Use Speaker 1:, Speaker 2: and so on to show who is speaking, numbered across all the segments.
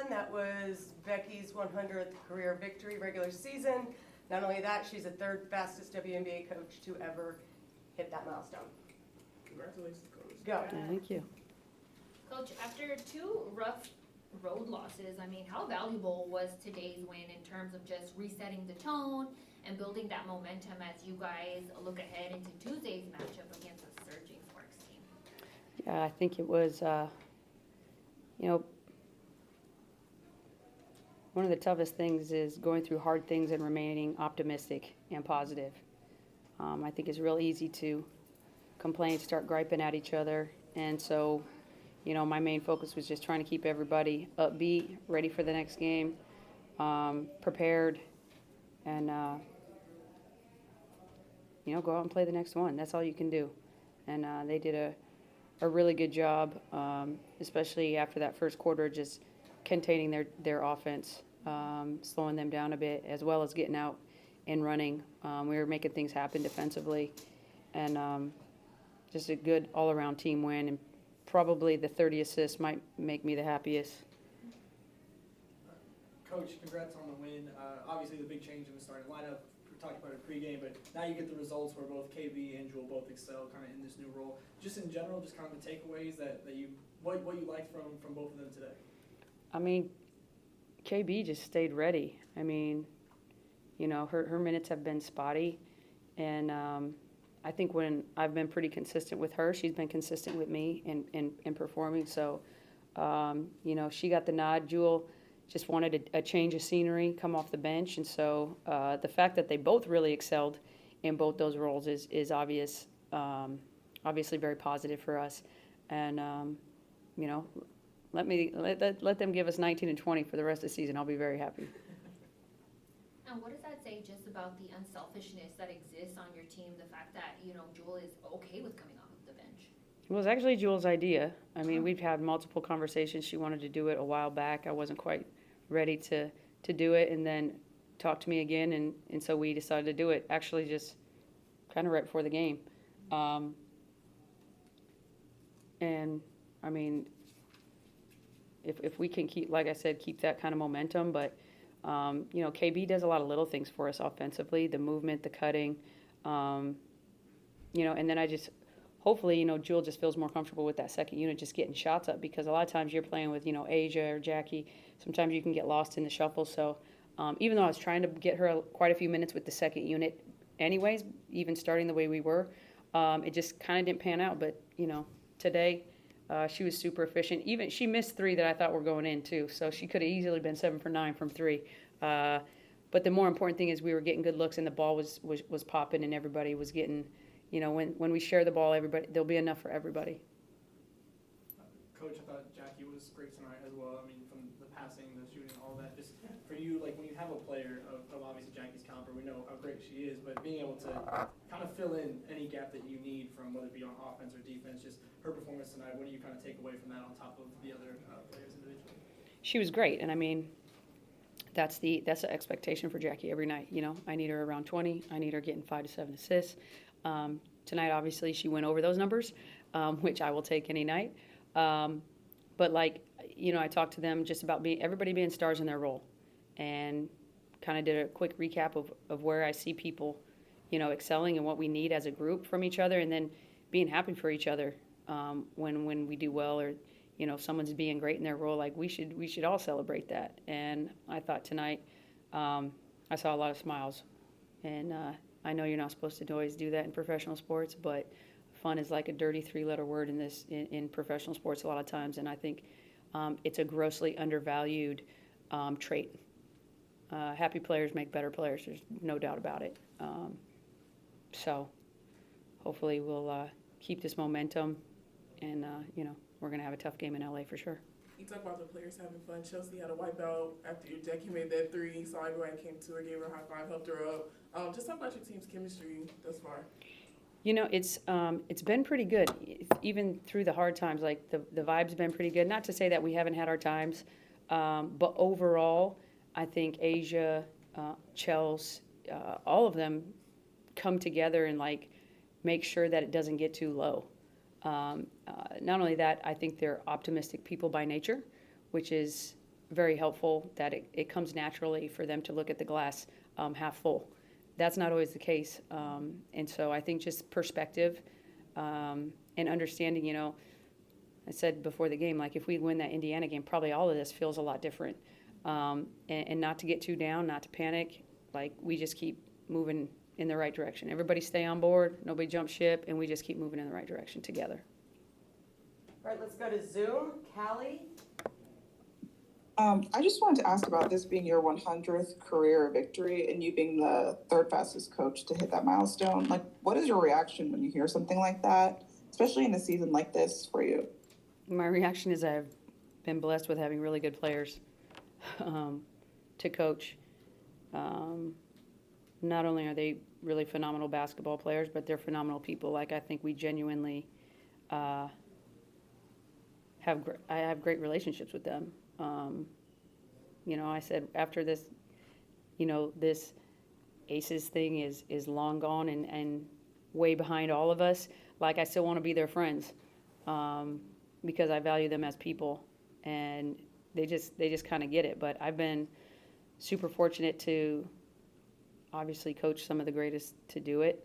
Speaker 1: won. That was Becky's 100th career victory regular season. Not only that, she's the third fastest WNBA coach to ever hit that milestone.
Speaker 2: Congratulations, Coach.
Speaker 1: Go.
Speaker 3: Thank you.
Speaker 4: Coach, after 2 rough road losses, I mean, how valuable was today's win in terms of just resetting the tone and building that momentum as you guys look ahead into Tuesday's matchup against the surging Sparks team?
Speaker 3: Yeah, I think it was, one of the toughest things is going through hard things and remaining optimistic and positive. I think it's real easy to complain, start griping at each other. And so, my main focus was just trying to keep everybody upbeat, ready for the next game, prepared, and, go out and play the next one. That's all you can do. And they did a really good job, especially after that first quarter, just containing their offense, slowing them down a bit, as well as getting out and running. We were making things happen defensively, and just a good all-around team win. And probably the 30 assists might make me the happiest.
Speaker 2: Coach, congrats on the win. Obviously, the big change in the starting lineup. We talked about it pregame, but now you get the results where both KB and Jewel both excel kind of in this new role. Just in general, just kind of the takeaways that you what you liked from both of them today.
Speaker 3: I mean, KB just stayed ready. I mean, her minutes have been spotty, and I think when I've been pretty consistent with her, she's been consistent with me in performing. So, she got the nod. Jewel just wanted a change of scenery, come off the bench. And so the fact that they both really excelled in both those roles is obvious, obviously very positive for us. And, let them give us 19 and 20 for the rest of the season. I'll be very happy.
Speaker 4: And what does that say just about the unselfishness that exists on your team, the fact that, Jewel is okay with coming off of the bench?
Speaker 3: It was actually Jewel's idea. I mean, we've had multiple conversations. She wanted to do it a while back. I wasn't quite ready to do it, and then talked to me again, and so we decided to do it, actually just kind of right before the game. And, I mean, if we can keep, like I said, keep that kind of momentum, but KB does a lot of little things for us offensively, the movement, the cutting, and then I just, hopefully, Jewel just feels more comfortable with that second unit, just getting shots up, because a lot of times you're playing with, Asia or Jackie, sometimes you can get lost in the shuffle. So even though I was trying to get her quite a few minutes with the second unit anyways, even starting the way we were, it just kind of didn't pan out. But, today she was super efficient. Even she missed 3 that I thought were going in too, so she could have easily been 7 for 9 from 3. But the more important thing is we were getting good looks, and the ball was popping, and everybody was getting, when we share the ball, there'll be enough for everybody.
Speaker 2: Coach, I thought Jackie was great tonight as well. I mean, from the passing, the shooting, all that. Just for you, like when you have a player of obviously Jackie's caliber, we know how great she is, but being able to kind of fill in any gap that you need from whether it be on offense or defense, just her performance tonight, what do you kind of take away from that on top of the other players individually?
Speaker 3: She was great, and I mean, that's the expectation for Jackie every night. I need her around 20. I need her getting 5 to 7 assists. Tonight, obviously, she went over those numbers, which I will take any night. But I talked to them just about everybody being stars in their role, and kind of did a quick recap of where I see people, excelling and what we need as a group from each other, and then being happy for each other when we do well, or someone's being great in their role. Like we should all celebrate that. And I thought tonight I saw a lot of smiles, and I know you're not supposed to always do that in professional sports, but fun is like a dirty 3-letter word in professional sports a lot of times, and I think it's a grossly undervalued trait. Happy players make better players. There's no doubt about it. So hopefully we'll keep this momentum, and we're going to have a tough game in LA for sure.
Speaker 5: You talk about the players having fun. Chelsea had a wipeout after Jackie made that 3, so everyone came to her, gave her a high five, helped her up. Just talk about your team's chemistry thus far.
Speaker 3: It's been pretty good, even through the hard times. Like the vibe's been pretty good. Not to say that we haven't had our times, but overall, I think Asia, Chelsea, all of them come together and make sure that it doesn't get too low. Not only that, I think they're optimistic people by nature, which is very helpful that it comes naturally for them to look at the glass half full. That's not always the case. And so I think just perspective and understanding, you know, I said before the game, like if we win that Indiana game, probably all of this feels a lot different. And not to get too down, not to panic. Like we just keep moving in the right direction. Everybody stay on board, nobody jump ship, and we just keep moving in the right direction together.
Speaker 1: All right, let's go to Zoom. Callie?
Speaker 6: I just wanted to ask about this being your 100th career victory and you being the third fastest coach to hit that milestone. Like, what is your reaction when you hear something like that, especially in a season like this for you?
Speaker 3: My reaction is I've been blessed with having really good players to coach. Not only are they really phenomenal basketball players, but they're phenomenal people. Like I think we genuinely I have great relationships with them. You know, I said after this, you know, this Aces thing is long gone and way behind all of us. Like I still want to be their friends because I value them as people, and they just kind of get it. But I've been super fortunate to obviously coach some of the greatest to do it.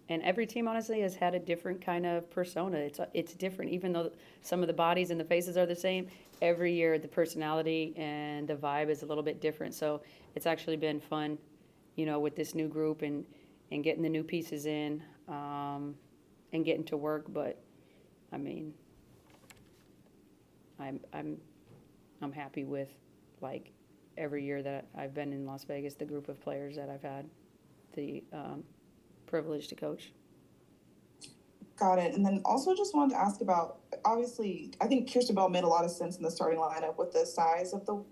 Speaker 3: And every team, honestly, has had a different kind of persona. It's different, even though some of the bodies and the faces are the same. Every year, the personality and the vibe is a little bit different. So it's actually been fun, you know, with this new group and getting the new pieces in and getting to work. But I mean, I'm happy with like every year that I've been in Las Vegas, the group of players that I've had the privilege to coach.
Speaker 6: Got it. And then also just wanted to ask about, obviously, I think Kierstan Bell made a lot of sense in the starting lineup with the size of the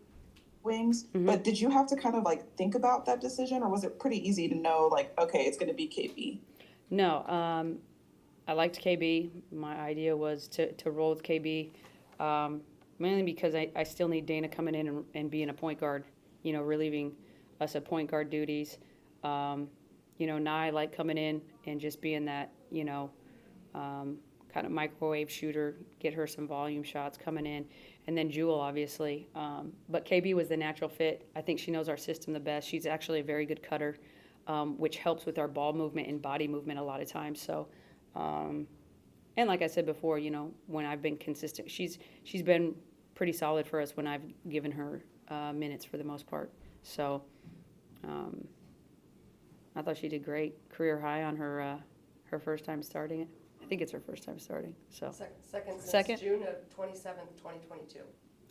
Speaker 6: wings, but did you have to kind of like think about that decision, or was it pretty easy to know like, okay, it's going to be KB?
Speaker 3: No, I liked KB. My idea was to roll with KB, mainly because I still need Dana coming in and being a point guard, you know, relieving us of point guard duties. You know, Nye like coming in and just being that, you know, kind of microwave shooter, get her some volume shots coming in. And then Jewel, obviously. But KB was the natural fit. I think she knows our system the best. She's actually a very good cutter, which helps with our ball movement and body movement a lot of times. So, and like I said before, you know, when I've been consistent, she's been pretty solid for us when I've given her minutes for the most part. So I thought she did great. Career high on her first time starting it. I think it's her first time starting. So
Speaker 1: Second since June of 27th, 2022.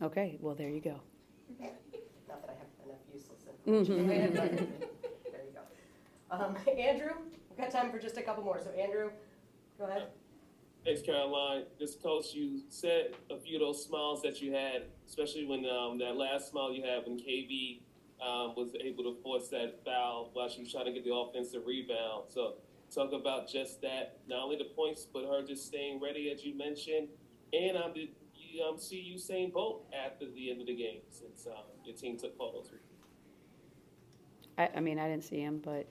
Speaker 3: Okay, well there you go.
Speaker 1: Not that I have enough useless information. There you go. Andrew, we've got time for just a couple more. So Andrew, go ahead.
Speaker 7: Thanks, Caroline. Just coach, you said a few of those smiles that you had, especially when that last smile you had when KB was able to force that foul while she was trying to get the offensive rebound. So talk about just that, not only the points, but her just staying ready, as you mentioned. And did you see Usain Bolt after the end of the game, since your team took photos with you?
Speaker 3: I mean, I didn't see him, but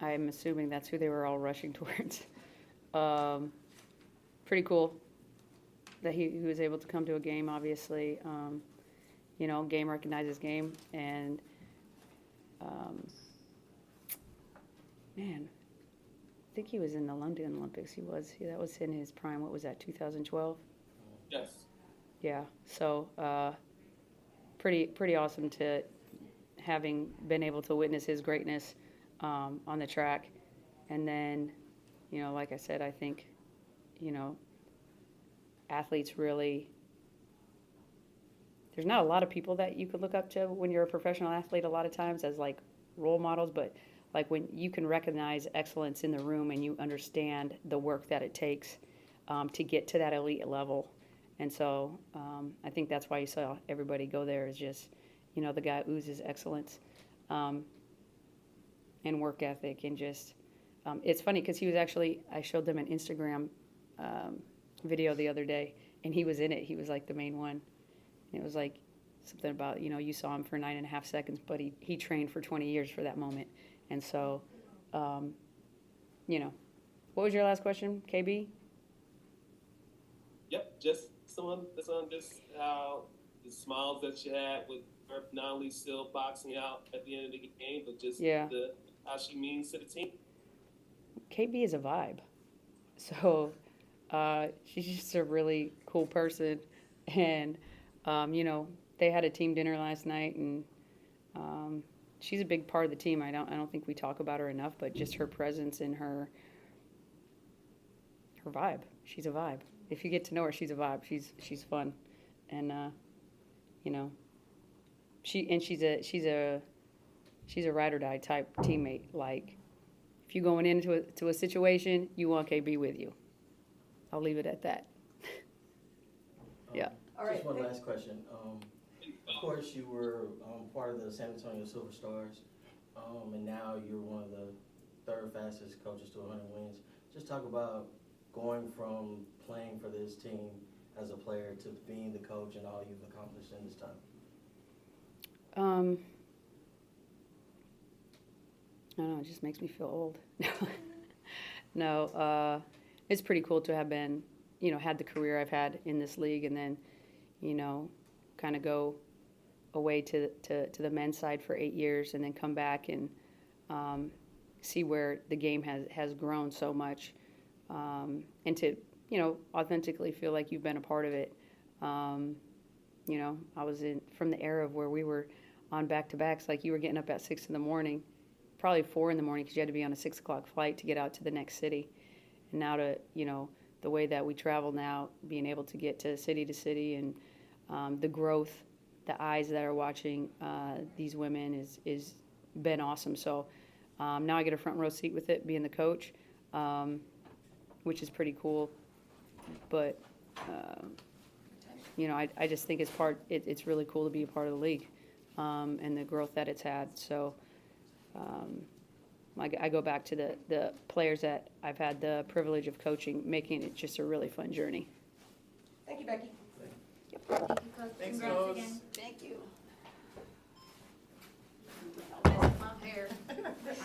Speaker 3: I'm assuming that's who they were all rushing towards. Pretty cool that he was able to come to a game, obviously. You know, game recognizes game. And, man, I think he was in the London Olympics. That was in his prime. What was that, 2012?
Speaker 7: Yes.
Speaker 3: Yeah. So pretty awesome to having been able to witness his greatness on the track. And then, you know, like I said, I think, you know, athletes really, there's not a lot of people that you could look up to when you're a professional athlete a lot of times as like role models, but like when you can recognize excellence in the room and you understand the work that it takes to get to that elite level. And so I think that's why you saw everybody go there, is just, you know, the guy oozes excellence and work ethic. And just, it's funny because he was actually, I showed them an Instagram video the other day, and he was in it. He was like the main one. And it was like something about, you know, you saw him for 9.5 seconds, but he trained for 20 years for that moment. And so, you know, what was your last question, KB?
Speaker 7: Yep, just someone just how the smiles that she had with her not only still boxing out at the end of the game, but just
Speaker 3: Yeah.
Speaker 7: how she means to the team.
Speaker 3: KB is a vibe. So she's just a really cool person. And, they had a team dinner last night, and she's a big part of the team. I don't think we talk about her enough, but just her presence and her vibe. She's a vibe. If you get to know her, she's a vibe. She's fun. And, she's a ride or die type teammate. Like, if you're going into a situation, you want KB with you. I'll leave it at that. Yeah.
Speaker 1: All right.
Speaker 8: Just one last question. Of course, you were part of the San Antonio Silver Stars, and now you're one of the third fastest coaches to 100 wins. Just talk about going from playing for this team as a player to being the coach and all you've accomplished in this time.
Speaker 3: I don't know, it just makes me feel old. No, it's pretty cool to have been, had the career I've had in this league, and then, kind of go away to the men's side for 8 years, and then come back and see where the game has grown so much, and to, authentically feel like you've been a part of it. I was from the era of where we were on back-to-backs, like you were getting up at 6 in the morning, probably 4 in the morning, because you had to be on a 6 o'clock flight to get out to the next city. And now to, the way that we travel now, being able to get to city, and the growth, the eyes that are watching these women is been awesome. So now I get a front row seat with it, being the coach, which is pretty cool. But, I just think it's really cool to be a part of the league and the growth that it's had. So I go back to the players that I've had the privilege of coaching, making it just a really fun journey.
Speaker 1: Thank you, Becky.
Speaker 4: Thank you, Coach.
Speaker 5: Thanks,
Speaker 4: Congrats
Speaker 5: Coach.
Speaker 4: again.
Speaker 1: Thank you.
Speaker 4: My hair.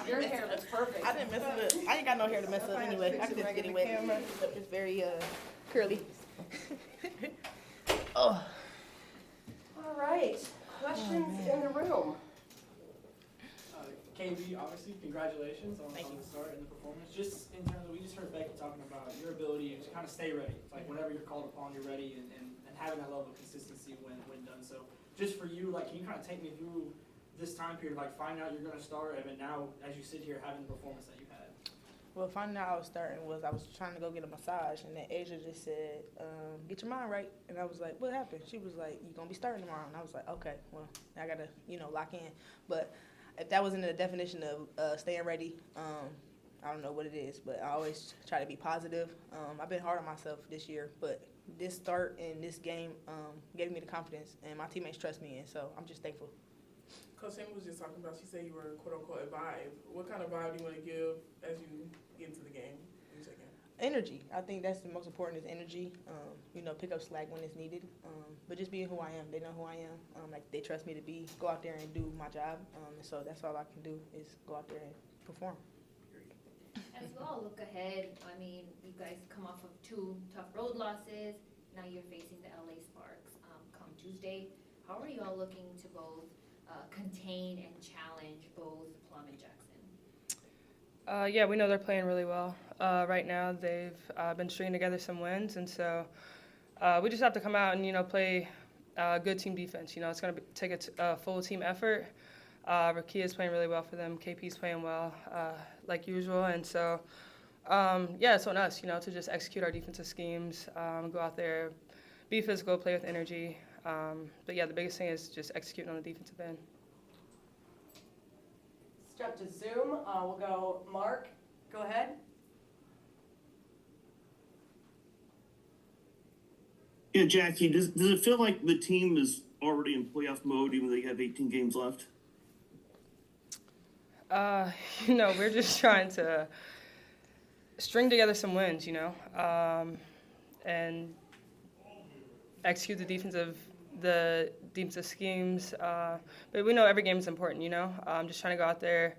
Speaker 1: Your hair looks perfect.
Speaker 9: I didn't mess it up. I ain't got no hair to mess up anyway. I can just get it wet. It's very curly. Oh.
Speaker 1: All right. Questions in the room?
Speaker 2: KB, obviously, congratulations on
Speaker 9: Thank
Speaker 2: the
Speaker 9: you.
Speaker 2: start and the performance. Just in terms of, we just heard Becky talking about your ability to kind of stay ready. Like whenever you're called upon, you're ready, and having that level of consistency when done. So just for you, like, can you kind of take me through this time period, like finding out you're going to start, and then now as you sit here having the performance that you had?
Speaker 9: Well, finding out I was starting was I was trying to go get a massage, and then Asia just said, "Get your mind right." And I was like, "What happened?" She was like, "You gonna be starting tomorrow?" And I was like, "Okay, well, I gotta lock in." But if that wasn't the definition of staying ready, I don't know what it is. But I always try to be positive. I've been hard on myself this year, but this start and this game gave me the confidence, and my teammates trust me, and so I'm just thankful.
Speaker 5: Coach Hammon was just talking about, she said you were quote unquote a vibe. What kind of vibe do you want to give as you get into the game?
Speaker 9: Energy. I think that's the most important is energy. Pick up slack when it's needed. But just being who I am. They know who I am. Like they trust me to go out there and do my job. And so that's all I can do is go out there and perform.
Speaker 4: As you all look ahead, I mean, you guys come off of 2 tough road losses. Now you're facing the LA Sparks come Tuesday. How are you all looking to both contain and challenge both Plum and Jackson?
Speaker 10: Yeah, we know they're playing really well. Right now, they've been stringing together some wins, and so we just have to come out and play good team defense. It's going to take a full team effort. Rakia's playing really well for them. KP's playing well, like usual, and so it's on us, to just execute our defensive schemes, go out there, be physical, play with energy. But the biggest thing is just executing on the defensive end.
Speaker 1: Let's jump to Zoom. We'll go Mark. Go ahead.
Speaker 11: Yeah, Jackie, does it feel like the team is already in playoff mode even though you have 18 games left?
Speaker 10: We're just trying to string together some wins, and execute the defensive schemes. But we know every game is important, I'm just trying to go out there,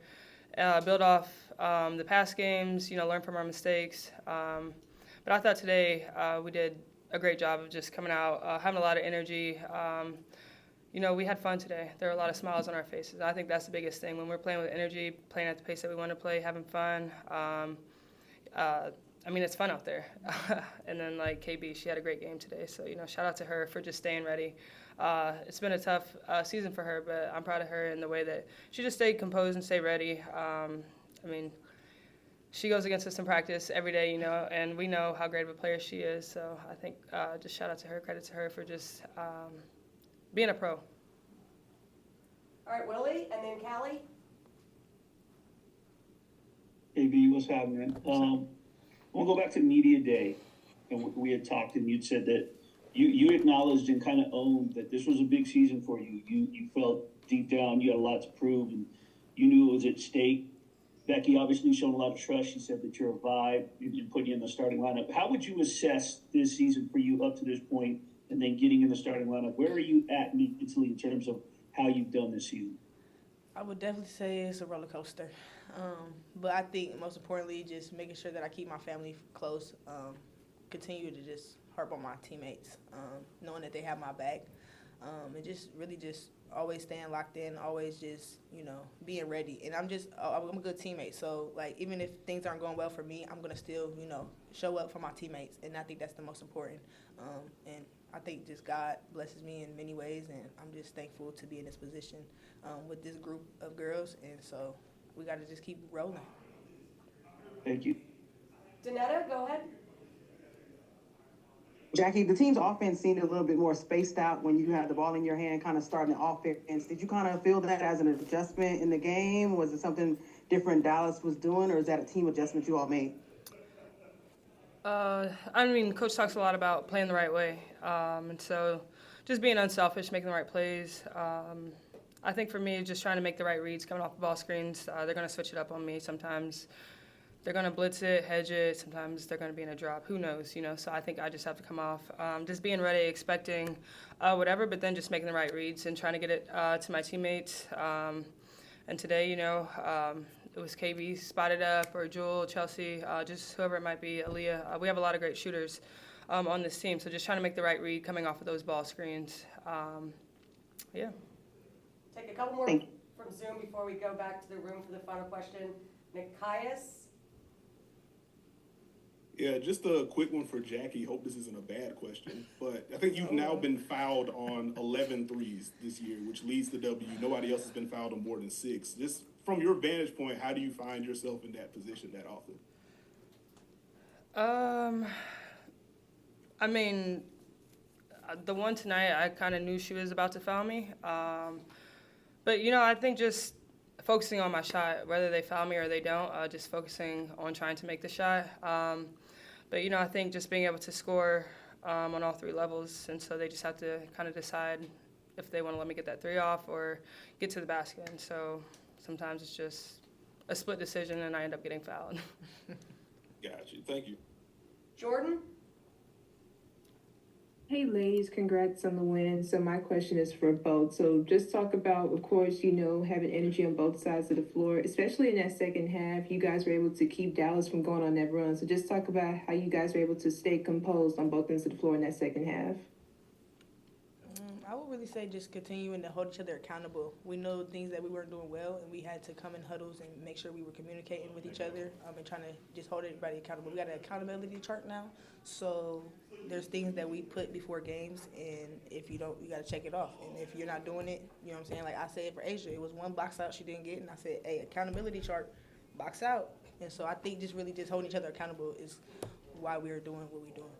Speaker 10: build off the past games, learn from our mistakes. But I thought today we did a great job of just coming out, having a lot of energy. We had fun today. There were a lot of smiles on our faces. I think that's the biggest thing. When we're playing with energy, playing at the pace that we want to play, having fun. It's fun out there. And then, like, KB, she had a great game today. So, shout out to her for just staying ready. It's been a tough season for her, but I'm proud of her in the way that she just stayed composed and stayed ready. She goes against us in practice every day, and we know how great of a player she is. So I think just shout out to her, credit to her for just being a pro.
Speaker 1: All right, Willie, and then Callie.
Speaker 11: AB, what's happening? I want to go back to media day, and we had talked, and you'd said that you acknowledged and kind of owned that this was a big season for you. You felt deep down you had a lot to prove, and you knew it was at stake. Becky obviously shown a lot of trust. She said that you're a vibe and putting you in the starting lineup. How would you assess this season for you up to this point, and then getting in the starting lineup? Where are you at mentally in terms of how you've done this season?
Speaker 9: I would definitely say it's a roller coaster. But I think most importantly, just making sure that I keep my family close, continue to just harp on my teammates, knowing that they have my back, and just really just always staying locked in, always just, being ready. And I'm a good teammate. So, like, even if things aren't going well for me, I'm going to still, show up for my teammates. And I think that's the most important. And I think just God blesses me in many ways, and I'm just thankful to be in this position with this group of girls. And so we got to just keep rolling.
Speaker 11: Thank you.
Speaker 1: Danetta, go ahead.
Speaker 12: Jackie, the team's offense seemed a little bit more spaced out when you had the ball in your hand, kind of starting the offense. Did you kind of feel that as an adjustment in the game? Was it something different Dallas was doing, or is that a team adjustment you all made?
Speaker 10: Coach talks a lot about playing the right way. And so just being unselfish, making the right plays. I think for me, just trying to make the right reads coming off the ball screens. They're going to switch it up on me sometimes. They're going to blitz it, hedge it. Sometimes they're going to be in a drop. Who knows, So I think I just have to come off just being ready, expecting whatever, but then just making the right reads and trying to get it to my teammates. And today, it was KB spotted up, or Jewel, Chelsea, just whoever it might be, Aaliyah. We have a lot of great shooters on this team, so just trying to make the right read coming off of those ball screens. Yeah.
Speaker 1: Take a couple more from Zoom before we go back to the room for the final question. Nikias.
Speaker 13: Yeah, just a quick one for Jackie. Hope this isn't a bad question, but I think you've now been fouled on 11 threes this year, which leads the W. Nobody else has been fouled on more than 6. Just from your vantage point, how do you find yourself in that position that often?
Speaker 10: The one tonight, I kind of knew she was about to foul me. But, I think just focusing on my shot, whether they foul me or they don't, just focusing on trying to make the shot. But, I think just being able to score on all 3 levels, and so they just have to kind of decide if they want to let me get that 3 off or get to the basket. And so sometimes it's just a split decision, and I end up getting fouled.
Speaker 13: Gotcha. Thank you.
Speaker 1: Jordan?
Speaker 14: Hey ladies, congrats on the win. So my question is for both. So just talk about, of course, having energy on both sides of the floor, especially in that second half. You guys were able to keep Dallas from going on that run. So just talk about how you guys were able to stay composed on both ends of the floor in that second half.
Speaker 9: I would really say just continuing to hold each other accountable. We know things that we weren't doing well, and we had to come in huddles and make sure we were communicating with each other and trying to just hold everybody accountable. We got an accountability chart now, so there's things that we put before games, and if you don't, you got to check it off. And if you're not doing it, you know what I'm saying? Like I said for Asia, it was one box out she didn't get, and I said, hey, accountability chart, box out. And so I think just really just holding each other accountable is why we're doing what we're doing.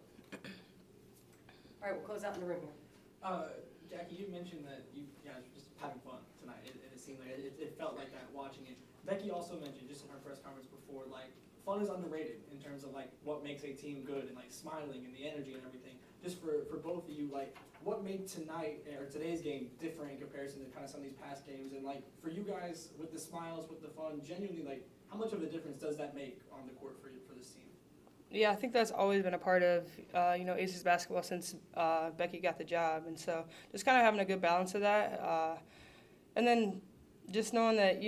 Speaker 1: All right, we'll close out in the room here.
Speaker 2: Jackie, you mentioned that you guys were just having fun tonight. It seemed like it felt like that watching it. Becky also mentioned just in her press conference before, like, fun is underrated in terms of like what makes a team good and like smiling and the energy and everything. Just for both of you, like, what made tonight or today's game different in comparison to kind of some of these past games? And like for you guys with the smiles, with the fun, genuinely, like, how much of a difference does that make on the court for this team?
Speaker 10: Yeah, I think that's always been a part of, Aces basketball since Becky got the job. And so just kind of having a good balance of that. And then just knowing that,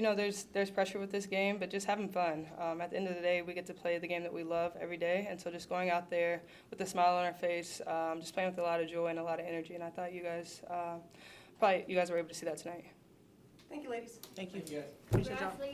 Speaker 10: there's pressure with this game, but just having fun. At the end of the day, we get to play the game that we love every day, and so just going out there with a smile on our face, just playing with a lot of joy and a lot of energy, and I thought you guys were able to see that tonight.
Speaker 1: Thank you, ladies.
Speaker 9: Thank you.
Speaker 2: Thank you guys.
Speaker 9: Appreciate y'all.
Speaker 4: Congrats, ladies.